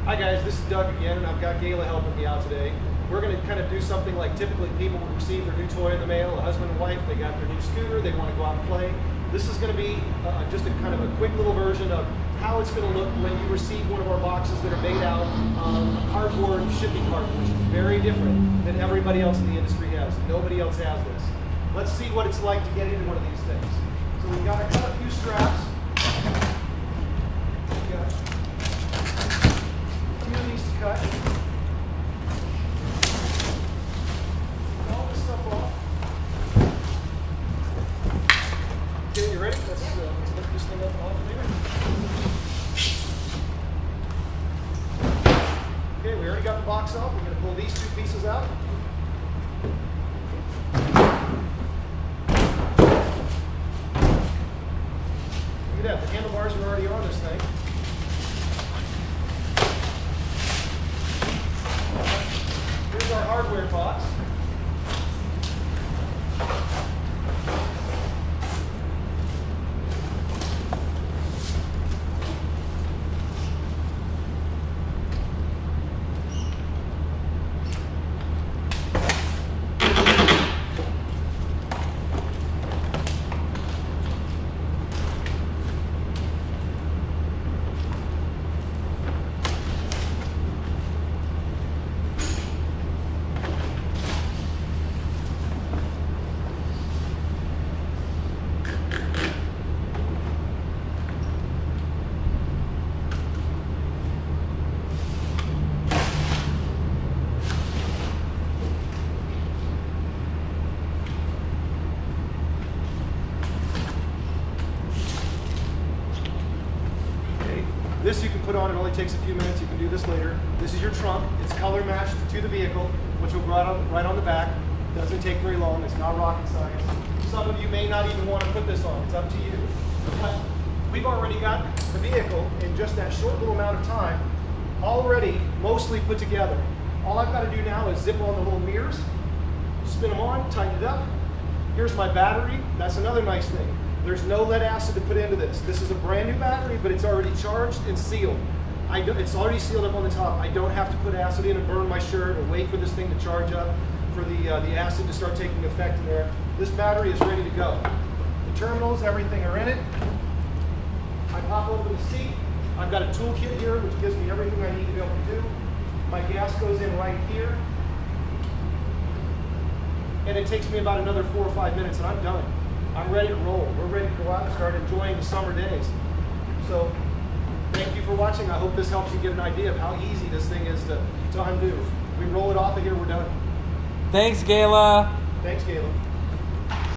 Hi guys, this is Doug again, and I've got Gayla helping me out today. We're going to kind of do something like typically people would receive their new toy in the mail, a husband and wife, they got their new scooter, they want to go out and play. This is going to be just a kind of a quick little version of how it's going to look when you receive one of our boxes that are made out of a cardboard shipping carton, which is very different than everybody else in the industry has. Nobody else has this. Let's see what it's like to get into one of these things. So we've got to cut a few straps. We've got a few of these to cut. Get all this stuff off. Okay, you ready? Let's lift this thing up off there. Okay, we already got the box off. We're going to pull these two pieces out. Look at that, the handlebars are already on this thing. Here's our hardware box. This you can put on, it only takes a few minutes, you can do this later. This is your trunk, it's color matched to the vehicle, which will go right on the back. Doesn't take very long, it's not rocket science. Some of you may not even want to put this on, it's up to you. But we've already got the vehicle in just that short little amount of time, already mostly put together. All I've got to do now is zip on the little mirrors, spin them on, tighten it up. Here's my battery, that's another nice thing. There's no lead acid to put into this. This is a brand new battery, but it's already charged and sealed. It's already sealed up on the top. I don't have to put acid in and burn my shirt or wait for this thing to charge up for the acid to start taking effect in there. This battery is ready to go. The terminals, everything are in it. I pop open the seat. I've got a toolkit here, which gives me everything I need to be able to do. My gas goes in right here. And it takes me about another 4 or 5 minutes and I'm done. I'm ready to roll. We're ready to go out and start enjoying the summer days. So, thank you for watching. I hope this helps you get an idea of how easy this thing is to undo. We roll it off of here, we're done. Thanks, Gayla. Thanks, Gayla.